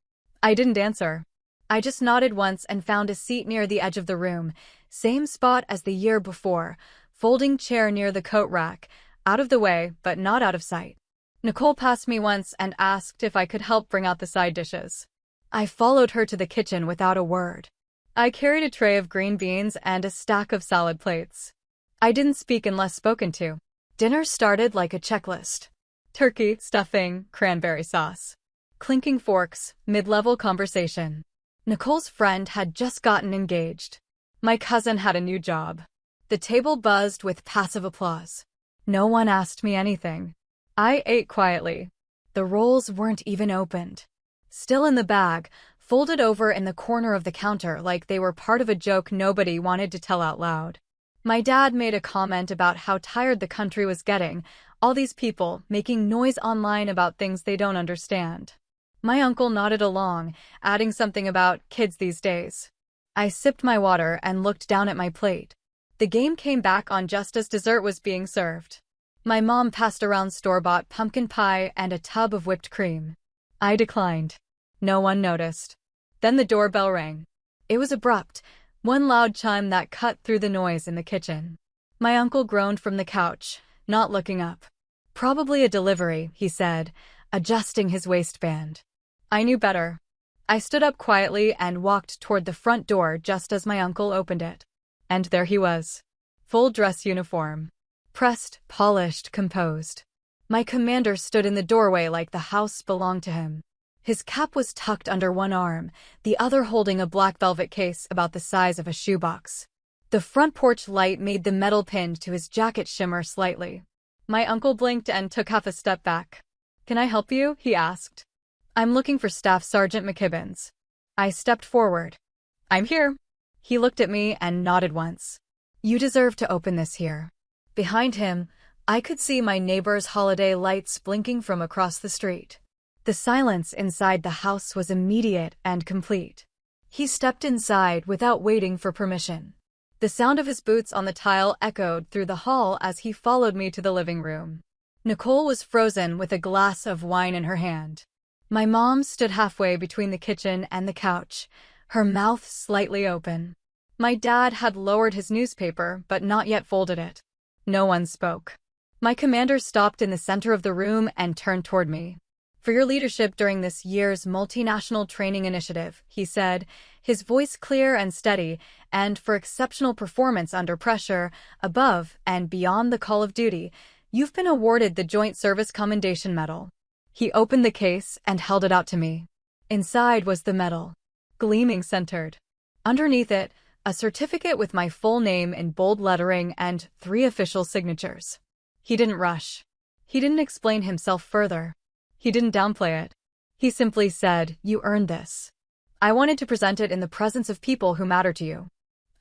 I didn't answer. I just nodded once and found a seat near the edge of the room, same spot as the year before, folding chair near the coat rack, out of the way, but not out of sight. Nicole passed me once and asked if I could help bring out the side dishes. I followed her to the kitchen without a word. I carried a tray of green beans and a stack of salad plates. I didn't speak unless spoken to. Dinner started like a checklist. Turkey, stuffing, cranberry sauce. Clinking forks, mid-level conversation. Nicole's friend had just gotten engaged. My cousin had a new job. The table buzzed with passive applause. No one asked me anything. I ate quietly. The rolls weren't even opened. Still in the bag, folded over in the corner of the counter like they were part of a joke nobody wanted to tell out loud. My dad made a comment about how tired the country was getting, all these people making noise online about things they don't understand. My uncle nodded along, adding something about kids these days. I sipped my water and looked down at my plate. The game came back on just as dessert was being served. My mom passed around store-bought pumpkin pie and a tub of whipped cream. I declined. No one noticed. Then the doorbell rang. It was abrupt, One loud chime that cut through the noise in the kitchen. My uncle groaned from the couch, not looking up. "Probably a delivery," he said, adjusting his waistband. I knew better. I stood up quietly and walked toward the front door just as my uncle opened it. And there he was. Full dress uniform. Pressed, polished, composed. My commander stood in the doorway like the house belonged to him. His cap was tucked under one arm, the other holding a black velvet case about the size of a shoebox. The front porch light made the metal pinned to his jacket shimmer slightly. My uncle blinked and took half a step back. "Can I help you?" he asked. "I'm looking for Staff Sergeant McKibbins." I stepped forward. "I'm here." He looked at me and nodded once. "You deserve to open this here." Behind him, I could see my neighbor's holiday lights blinking from across the street. The silence inside the house was immediate and complete. He stepped inside without waiting for permission. The sound of his boots on the tile echoed through the hall as he followed me to the living room. Nicole was frozen with a glass of wine in her hand. My mom stood halfway between the kitchen and the couch, her mouth slightly open. My dad had lowered his newspaper but not yet folded it. No one spoke. My commander stopped in the center of the room and turned toward me. "For your leadership during this year's multinational training initiative," he said, his voice clear and steady, "and for exceptional performance under pressure, above and beyond the call of duty, you've been awarded the Joint Service Commendation Medal." He opened the case and held it out to me. Inside was the medal, gleaming centered. Underneath it, a certificate with my full name in bold lettering and 3 official signatures. He didn't rush. He didn't explain himself further. He didn't downplay it. He simply said, "You earned this. I wanted to present it in the presence of people who matter to you."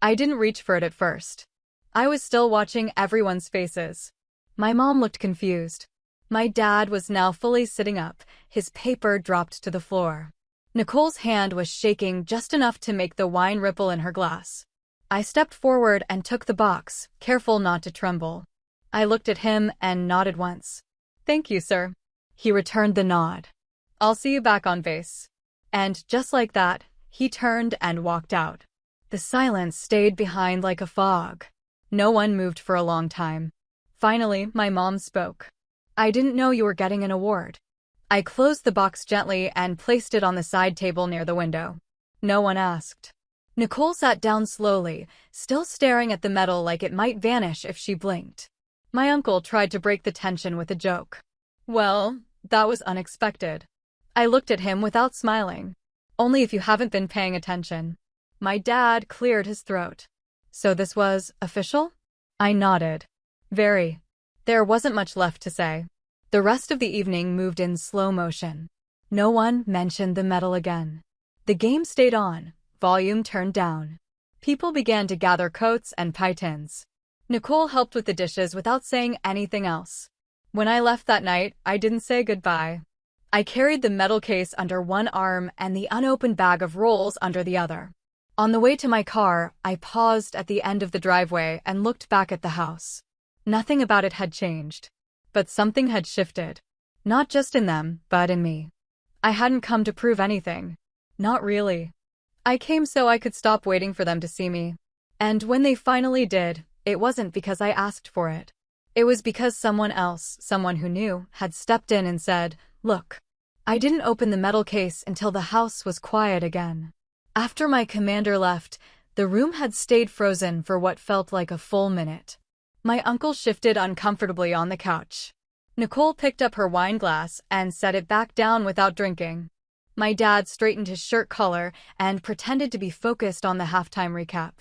I didn't reach for it at first. I was still watching everyone's faces. My mom looked confused. My dad was now fully sitting up, his paper dropped to the floor. Nicole's hand was shaking just enough to make the wine ripple in her glass. I stepped forward and took the box, careful not to tremble. I looked at him and nodded once. "Thank you, sir." He returned the nod. "I'll see you back on base." And just like that, he turned and walked out. The silence stayed behind like a fog. No one moved for a long time. Finally, my mom spoke. "I didn't know you were getting an award." I closed the box gently and placed it on the side table near the window. No one asked. Nicole sat down slowly, still staring at the medal like it might vanish if she blinked. My uncle tried to break the tension with a joke. "Well, that was unexpected." I looked at him without smiling. "Only if you haven't been paying attention." My dad cleared his throat. "So this was official?" I nodded. "Very." There wasn't much left to say. The rest of the evening moved in slow motion. No one mentioned the medal again. The game stayed on, volume turned down. People began to gather coats and pie tins. Nicole helped with the dishes without saying anything else. When I left that night, I didn't say goodbye. I carried the medal case under one arm and the unopened bag of rolls under the other. On the way to my car, I paused at the end of the driveway and looked back at the house. Nothing about it had changed. But something had shifted. Not just in them, but in me. I hadn't come to prove anything. Not really. I came so I could stop waiting for them to see me. And when they finally did, it wasn't because I asked for it. It was because someone else, someone who knew, had stepped in and said, "Look." I didn't open the medal case until the house was quiet again. After my commander left, the room had stayed frozen for what felt like a full minute. My uncle shifted uncomfortably on the couch. Nicole picked up her wine glass and set it back down without drinking. My dad straightened his shirt collar and pretended to be focused on the halftime recap.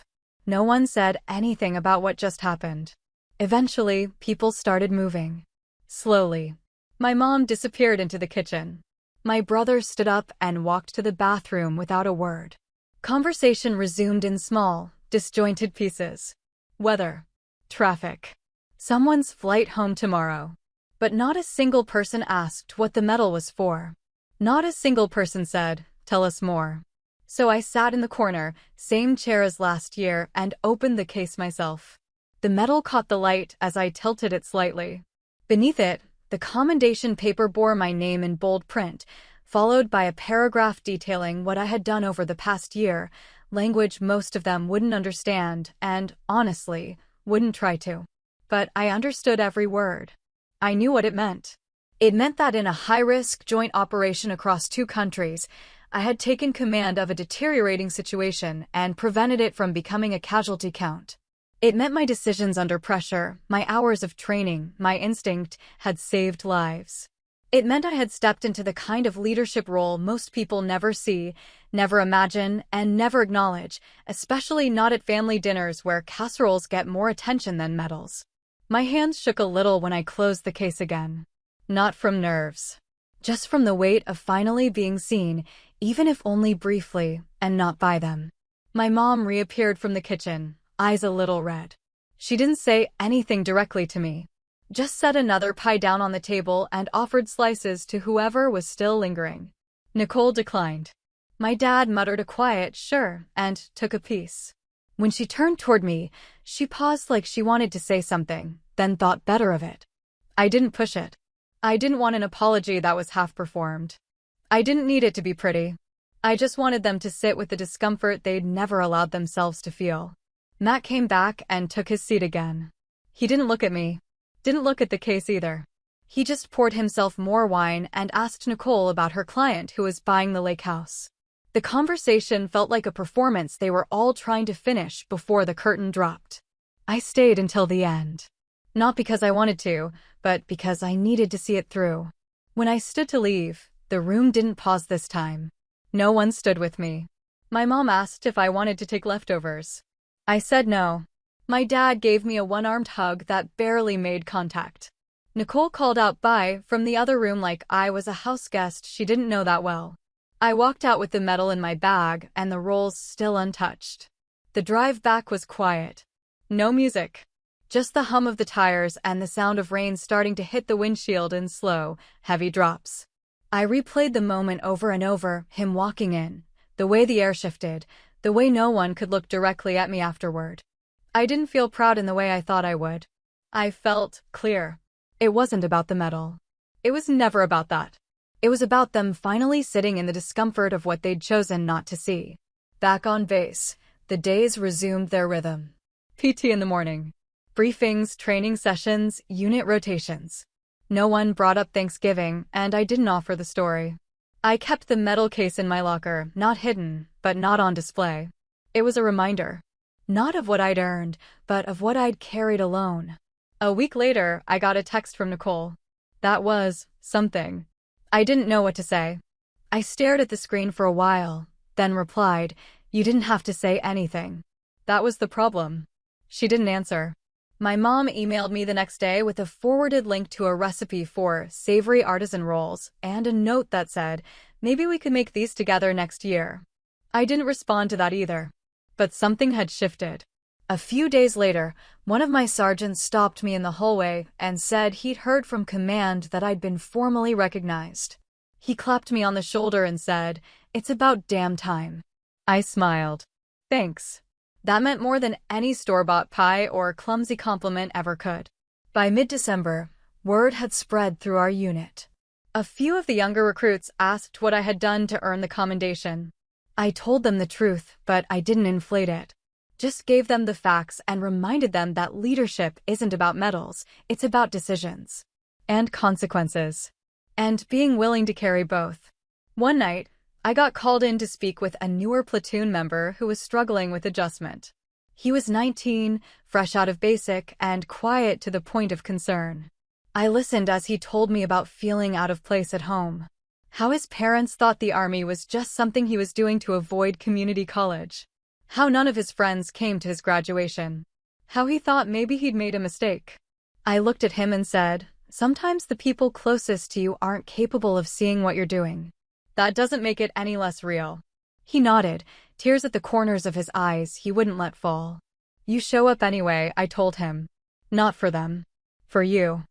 No one said anything about what just happened. Eventually, people started moving. Slowly. My mom disappeared into the kitchen. My brother stood up and walked to the bathroom without a word. Conversation resumed in small, disjointed pieces. Weather. Traffic. Someone's flight home tomorrow. But not a single person asked what the medal was for. Not a single person said, "Tell us more." So I sat in the corner, same chair as last year, and opened the case myself. The medal caught the light as I tilted it slightly. Beneath it, the commendation paper bore my name in bold print, followed by a paragraph detailing what I had done over the past year, language most of them wouldn't understand and, honestly, wouldn't try to. But I understood every word. I knew what it meant. It meant that in a high-risk joint operation across two countries, I had taken command of a deteriorating situation and prevented it from becoming a casualty count. It meant my decisions under pressure, my hours of training, my instinct had saved lives. It meant I had stepped into the kind of leadership role most people never see, never imagine, and never acknowledge, especially not at family dinners where casseroles get more attention than medals. My hands shook a little when I closed the case again. Not from nerves. Just from the weight of finally being seen, even if only briefly, and not by them. My mom reappeared from the kitchen, eyes a little red. She didn't say anything directly to me. Just set another pie down on the table and offered slices to whoever was still lingering. Nicole declined. My dad muttered a quiet "sure" and took a piece. When she turned toward me, she paused like she wanted to say something, then thought better of it. I didn't push it. I didn't want an apology that was half-performed. I didn't need it to be pretty. I just wanted them to sit with the discomfort they'd never allowed themselves to feel. Matt came back and took his seat again. He didn't look at me. Didn't look at the case either. He just poured himself more wine and asked Nicole about her client who was buying the lake house. The conversation felt like a performance they were all trying to finish before the curtain dropped. I stayed until the end. Not because I wanted to, but because I needed to see it through. When I stood to leave, the room didn't pause this time. No one stood with me. My mom asked if I wanted to take leftovers. I said no. My dad gave me a one-armed hug that barely made contact. Nicole called out bye from the other room like I was a house guest she didn't know that well. I walked out with the medal in my bag and the rolls still untouched. The drive back was quiet. No music. Just the hum of the tires and the sound of rain starting to hit the windshield in slow, heavy drops. I replayed the moment over and over, him walking in, the way the air shifted, the way no one could look directly at me afterward. I didn't feel proud in the way I thought I would. I felt clear. It wasn't about the medal. It was never about that. It was about them finally sitting in the discomfort of what they'd chosen not to see. Back on base, the days resumed their rhythm. PT in the morning. Briefings, training sessions, unit rotations. No one brought up Thanksgiving, and I didn't offer the story. I kept the medal case in my locker, not hidden, but not on display. It was a reminder. Not of what I'd earned, but of what I'd carried alone. A week later, I got a text from Nicole. That was something. I didn't know what to say. I stared at the screen for a while, then replied, "You didn't have to say anything." That was the problem. She didn't answer. My mom emailed me the next day with a forwarded link to a recipe for savory artisan rolls and a note that said, "Maybe we could make these together next year." I didn't respond to that either. But something had shifted. A few days later, one of my sergeants stopped me in the hallway and said he'd heard from command that I'd been formally recognized. He clapped me on the shoulder and said, "It's about damn time." I smiled. Thanks. That meant more than any store-bought pie or clumsy compliment ever could. By mid-December, word had spread through our unit. A few of the younger recruits asked what I had done to earn the commendation. I told them the truth, but I didn't inflate it. Just gave them the facts and reminded them that leadership isn't about medals, it's about decisions. And consequences. And being willing to carry both. One night, I got called in to speak with a newer platoon member who was struggling with adjustment. He was 19, fresh out of basic, and quiet to the point of concern. I listened as he told me about feeling out of place at home. How his parents thought the army was just something he was doing to avoid community college. How none of his friends came to his graduation. How he thought maybe he'd made a mistake. I looked at him and said, "Sometimes the people closest to you aren't capable of seeing what you're doing. That doesn't make it any less real." He nodded, tears at the corners of his eyes he wouldn't let fall. "You show up anyway," I told him. "Not for them. For you."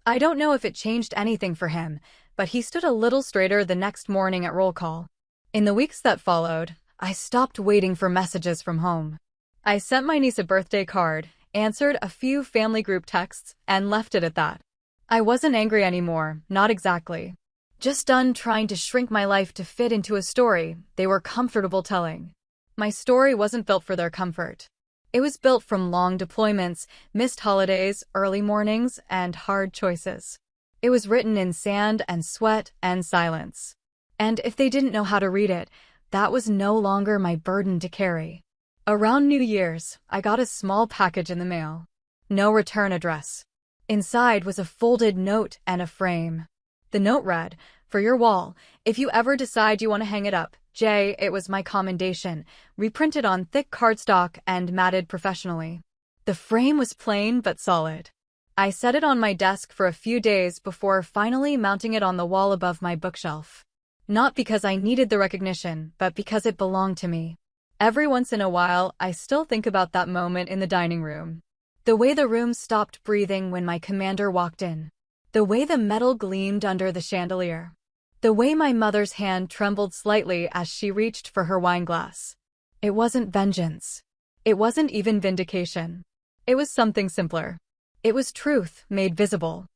I don't know if it changed anything for him, but he stood a little straighter the next morning at roll call. In the weeks that followed, I stopped waiting for messages from home. I sent my niece a birthday card, answered a few family group texts, and left it at that. I wasn't angry anymore, not exactly. Just done trying to shrink my life to fit into a story they were comfortable telling. My story wasn't built for their comfort. It was built from long deployments, missed holidays, early mornings, and hard choices. It was written in sand and sweat and silence. And if they didn't know how to read it, that was no longer my burden to carry. Around New Year's, I got a small package in the mail. No return address. Inside was a folded note and a frame. The note read, "For your wall, if you ever decide you want to hang it up, Jay." It was my commendation, reprinted on thick cardstock and matted professionally. The frame was plain but solid. I set it on my desk for a few days before finally mounting it on the wall above my bookshelf. Not because I needed the recognition, but because it belonged to me. Every once in a while, I still think about that moment in the dining room. The way the room stopped breathing when my commander walked in. The way the metal gleamed under the chandelier. The way my mother's hand trembled slightly as she reached for her wineglass. It wasn't vengeance. It wasn't even vindication. It was something simpler. It was truth made visible.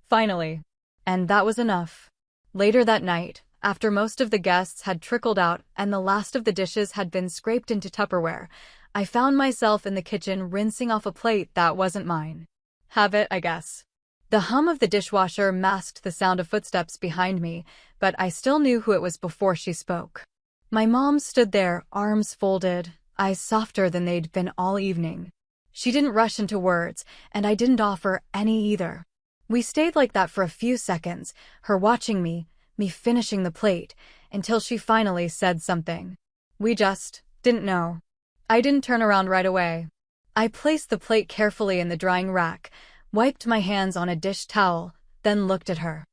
Finally. And that was enough. Later that night, after most of the guests had trickled out and the last of the dishes had been scraped into Tupperware, I found myself in the kitchen rinsing off a plate that wasn't mine. Have it, I guess. The hum of the dishwasher masked the sound of footsteps behind me, but I still knew who it was before she spoke. My mom stood there, arms folded, eyes softer than they'd been all evening. She didn't rush into words, and I didn't offer any either. We stayed like that for a few seconds, her watching me finishing the plate, until she finally said something. We just didn't know. I didn't turn around right away. I placed the plate carefully in the drying rack, wiped my hands on a dish towel, then looked at her.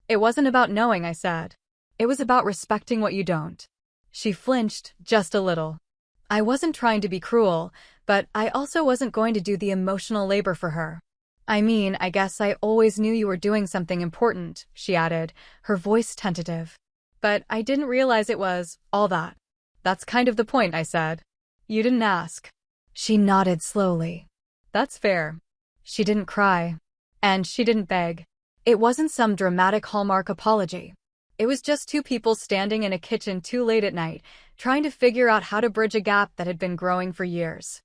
It wasn't about knowing, I said. It was about respecting what you don't. She flinched just a little. I wasn't trying to be cruel, but I also wasn't going to do the emotional labor for her. I mean, I guess I always knew you were doing something important, she added, her voice tentative. But I didn't realize it was all that. That's kind of the point, I said. You didn't ask. She nodded slowly. That's fair. She didn't cry. And she didn't beg. It wasn't some dramatic Hallmark apology. It was just two people standing in a kitchen too late at night, trying to figure out how to bridge a gap that had been growing for years.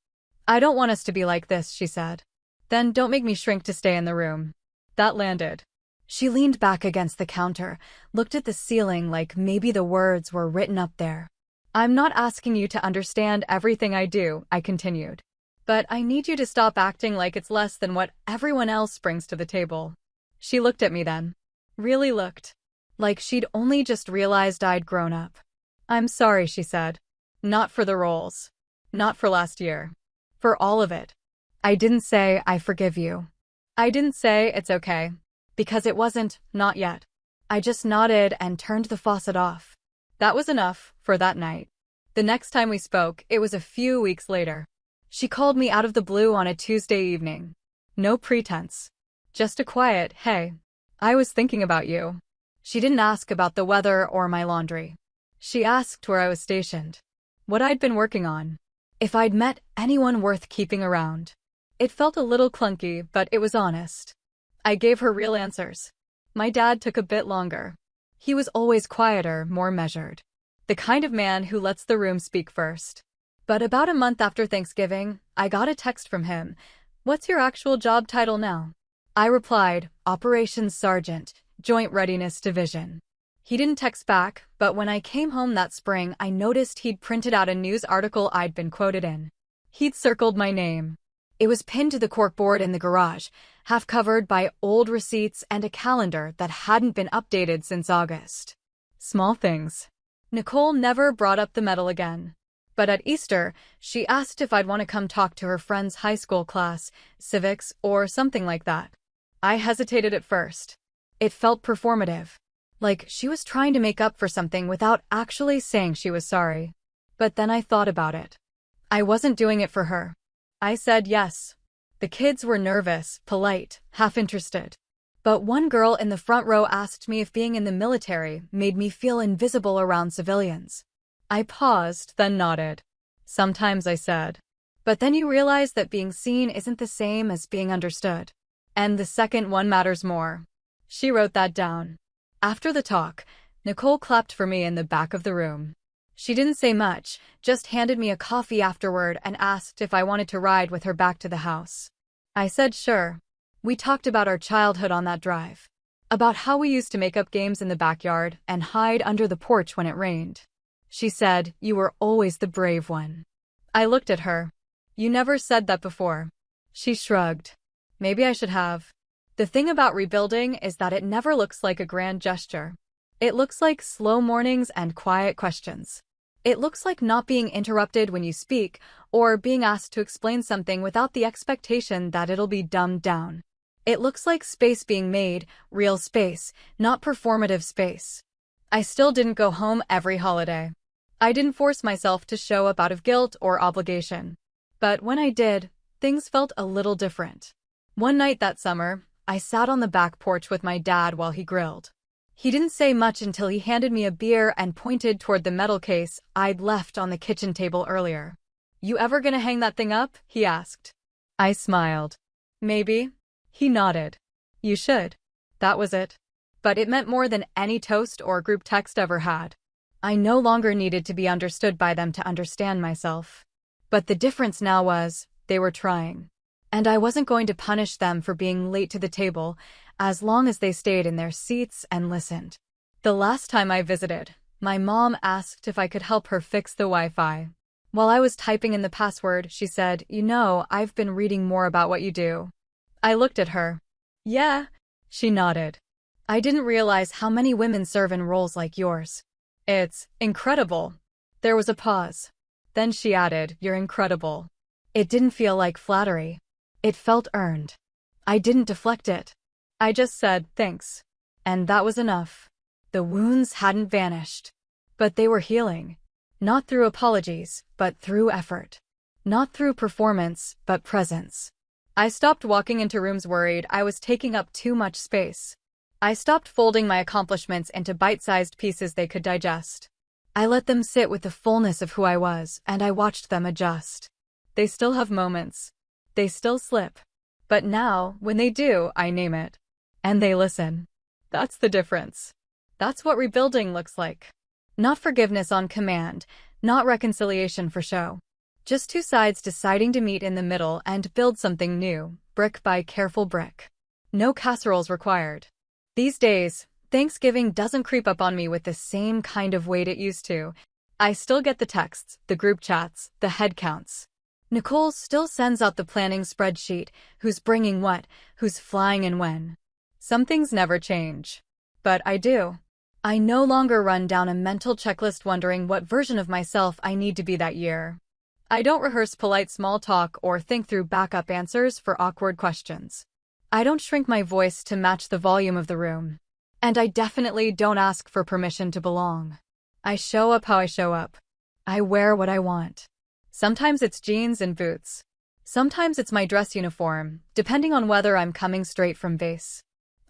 I don't want us to be like this, she said. Then don't make me shrink to stay in the room. That landed. She leaned back against the counter, looked at the ceiling like maybe the words were written up there. I'm not asking you to understand everything I do, I continued. But I need you to stop acting like it's less than what everyone else brings to the table. She looked at me then. Really looked. Like she'd only just realized I'd grown up. I'm sorry, she said. Not for the roles. Not for last year. For all of it. I didn't say I forgive you. I didn't say it's okay. Because it wasn't, not yet. I just nodded and turned the faucet off. That was enough for that night. The next time we spoke, it was a few weeks later. She called me out of the blue on a Tuesday evening. No pretense. Just a quiet, hey, I was thinking about you. She didn't ask about the weather or my laundry. She asked where I was stationed. What I'd been working on. If I'd met anyone worth keeping around. It felt a little clunky, but it was honest. I gave her real answers. My dad took a bit longer. He was always quieter, more measured. The kind of man who lets the room speak first. But about a month after Thanksgiving, I got a text from him. What's your actual job title now? I replied, Operations Sergeant, Joint Readiness Division. He didn't text back, but when I came home that spring, I noticed he'd printed out a news article I'd been quoted in. He'd circled my name. It was pinned to the corkboard in the garage, half covered by old receipts and a calendar that hadn't been updated since August. Small things. Nicole never brought up the medal again. But at Easter, she asked if I'd want to come talk to her friend's high school class, civics, or something like that. I hesitated at first. It felt performative. Like she was trying to make up for something without actually saying she was sorry. But then I thought about it. I wasn't doing it for her. I said yes. The kids were nervous, polite, half interested. But one girl in the front row asked me if being in the military made me feel invisible around civilians. I paused, then nodded. Sometimes, I said. But then you realize that being seen isn't the same as being understood. And the second one matters more. She wrote that down. After the talk, Nicole clapped for me in the back of the room. She didn't say much, just handed me a coffee afterward and asked if I wanted to ride with her back to the house. I said sure. We talked about our childhood on that drive. About how we used to make up games in the backyard and hide under the porch when it rained. She said, "You were always the brave one." I looked at her. "You never said that before." She shrugged. "Maybe I should have." The thing about rebuilding is that it never looks like a grand gesture. It looks like slow mornings and quiet questions. It looks like not being interrupted when you speak, or being asked to explain something without the expectation that it'll be dumbed down. It looks like space being made, real space, not performative space. I still didn't go home every holiday. I didn't force myself to show up out of guilt or obligation. But when I did, things felt a little different. One night that summer, I sat on the back porch with my dad while he grilled. He didn't say much until he handed me a beer and pointed toward the metal case I'd left on the kitchen table earlier. "You ever gonna hang that thing up?" he asked. I smiled. "Maybe." He nodded. "You should." That was it. But it meant more than any toast or group text ever had. I no longer needed to be understood by them to understand myself. But the difference now was, they were trying. And I wasn't going to punish them for being late to the table, as long as they stayed in their seats and listened. The last time I visited, my mom asked if I could help her fix the Wi-Fi. While I was typing in the password, she said, "You know, I've been reading more about what you do." I looked at her. "Yeah." She nodded. "I didn't realize how many women serve in roles like yours. It's incredible." There was a pause. Then she added, "You're incredible." It didn't feel like flattery. It felt earned. I didn't deflect it. I just said, "Thanks." And that was enough. The wounds hadn't vanished. But they were healing. Not through apologies, but through effort. Not through performance, but presence. I stopped walking into rooms worried I was taking up too much space. I stopped folding my accomplishments into bite-sized pieces they could digest. I let them sit with the fullness of who I was, and I watched them adjust. They still have moments. They still slip. But now, when they do, I name it. And they listen. That's the difference. That's what rebuilding looks like. Not forgiveness on command, not reconciliation for show. Just two sides deciding to meet in the middle and build something new, brick by careful brick. No casseroles required. These days, Thanksgiving doesn't creep up on me with the same kind of weight it used to. I still get the texts, the group chats, the head counts. Nicole still sends out the planning spreadsheet, who's bringing what, who's flying and when. Some things never change. But I do. I no longer run down a mental checklist wondering what version of myself I need to be that year. I don't rehearse polite small talk or think through backup answers for awkward questions. I don't shrink my voice to match the volume of the room. And I definitely don't ask for permission to belong. I show up how I show up. I wear what I want. Sometimes it's jeans and boots. Sometimes it's my dress uniform, depending on whether I'm coming straight from base.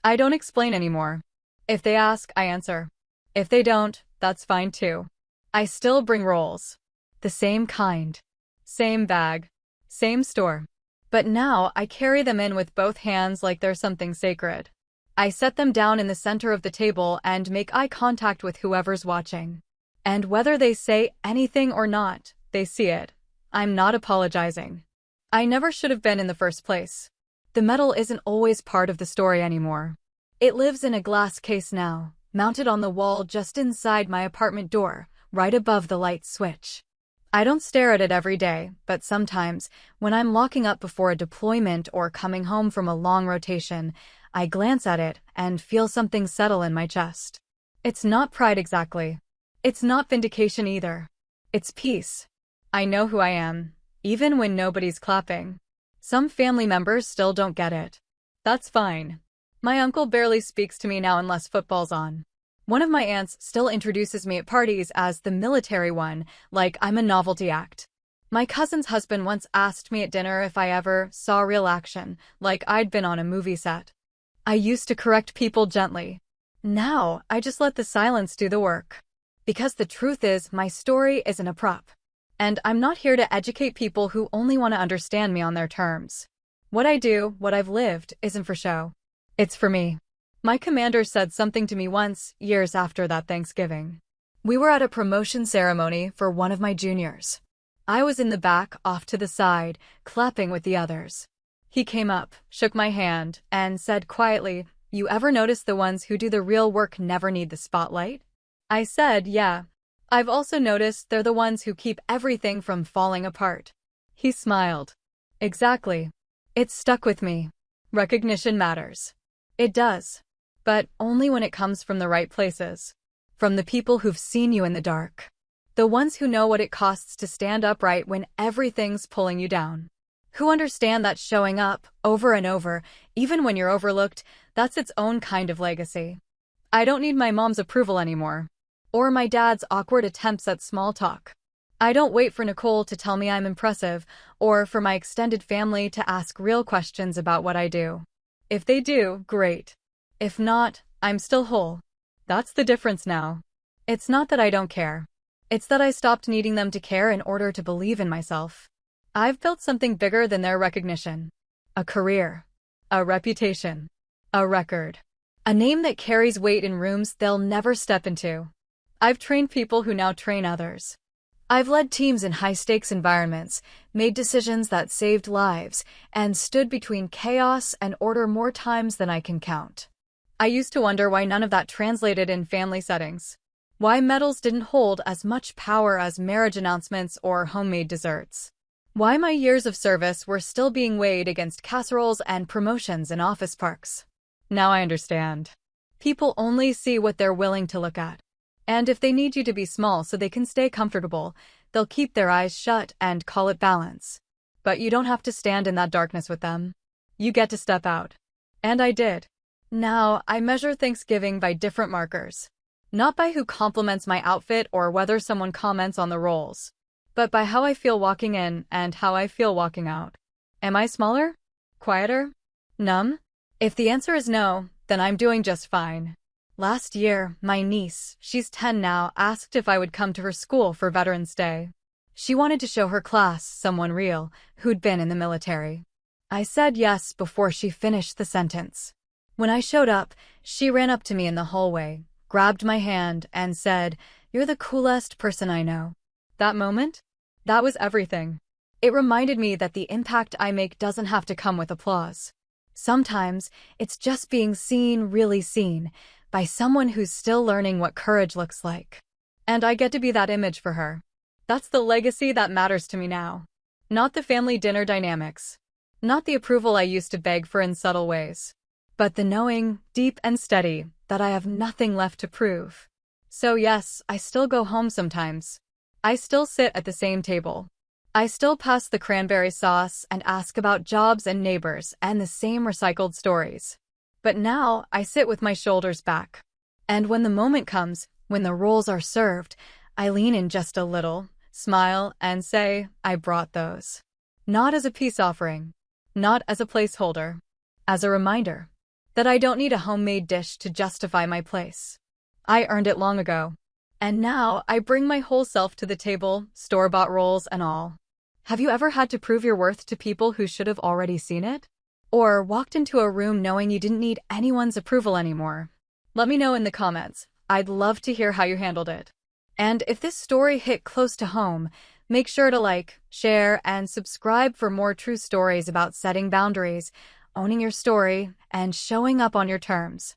I don't explain anymore. If they ask, I answer. If they don't, that's fine too. I still bring rolls. The same kind. Same bag. Same store. But now I carry them in with both hands like they're something sacred. I set them down in the center of the table and make eye contact with whoever's watching. And whether they say anything or not, they see it. I'm not apologizing. I never should have been in the first place. The metal isn't always part of the story anymore. It lives in a glass case now, mounted on the wall just inside my apartment door, right above the light switch. I don't stare at it every day, but sometimes, when I'm locking up before a deployment or coming home from a long rotation, I glance at it and feel something settle in my chest. It's not pride exactly. It's not vindication either. It's peace. I know who I am, even when nobody's clapping. Some family members still don't get it. That's fine. My uncle barely speaks to me now unless football's on. One of my aunts still introduces me at parties as the military one, like I'm a novelty act. My cousin's husband once asked me at dinner if I ever saw real action, like I'd been on a movie set. I used to correct people gently. Now, I just let the silence do the work. Because the truth is, my story isn't a prop. And I'm not here to educate people who only want to understand me on their terms. What I do, what I've lived, isn't for show. It's for me. My commander said something to me once, years after that Thanksgiving. We were at a promotion ceremony for one of my juniors. I was in the back, off to the side, clapping with the others. He came up, shook my hand, and said quietly, "You ever notice the ones who do the real work never need the spotlight?" I said, "Yeah. I've also noticed they're the ones who keep everything from falling apart." He smiled. "Exactly. It's stuck with me. Recognition matters. It does. But only when it comes from the right places. From the people who've seen you in the dark. The ones who know what it costs to stand upright when everything's pulling you down. Who understand that showing up, over and over, even when you're overlooked, that's its own kind of legacy. I don't need my mom's approval anymore. Or my dad's awkward attempts at small talk. I don't wait for Nicole to tell me I'm impressive, or for my extended family to ask real questions about what I do. If they do, great. If not, I'm still whole. That's the difference now. It's not that I don't care. It's that I stopped needing them to care in order to believe in myself. I've built something bigger than their recognition. A career. A reputation. A record. A name that carries weight in rooms they'll never step into. I've trained people who now train others. I've led teams in high-stakes environments, made decisions that saved lives, and stood between chaos and order more times than I can count. I used to wonder why none of that translated in family settings. Why medals didn't hold as much power as marriage announcements or homemade desserts. Why my years of service were still being weighed against casseroles and promotions in office parks. Now I understand. People only see what they're willing to look at. And if they need you to be small so they can stay comfortable, they'll keep their eyes shut and call it balance. But you don't have to stand in that darkness with them. You get to step out. And I did. Now, I measure Thanksgiving by different markers. Not by who compliments my outfit or whether someone comments on the rolls, but by how I feel walking in and how I feel walking out. Am I smaller? Quieter? Numb? If the answer is no, then I'm doing just fine. Last year, my niece, she's 10 now, asked if I would come to her school for Veterans Day. She wanted to show her class someone real, who'd been in the military. I said yes before she finished the sentence. When I showed up, she ran up to me in the hallway, grabbed my hand, and said, "You're the coolest person I know." That moment? That was everything. It reminded me that the impact I make doesn't have to come with applause. Sometimes, it's just being seen, really seen, by someone who's still learning what courage looks like. And I get to be that image for her. That's the legacy that matters to me now. Not the family dinner dynamics. Not the approval I used to beg for in subtle ways. But the knowing, deep and steady, that I have nothing left to prove. So yes, I still go home sometimes. I still sit at the same table. I still pass the cranberry sauce and ask about jobs and neighbors and the same recycled stories. But now I sit with my shoulders back. And when the moment comes, when the rolls are served, I lean in just a little, smile, and say, I brought those. Not as a peace offering. Not as a placeholder. As a reminder that I don't need a homemade dish to justify my place. I earned it long ago. And now I bring my whole self to the table, store-bought rolls and all. Have you ever had to prove your worth to people who should have already seen it? Or walked into a room knowing you didn't need anyone's approval anymore? Let me know in the comments. I'd love to hear how you handled it. And if this story hit close to home, make sure to like, share, and subscribe for more true stories about setting boundaries, owning your story, and showing up on your terms.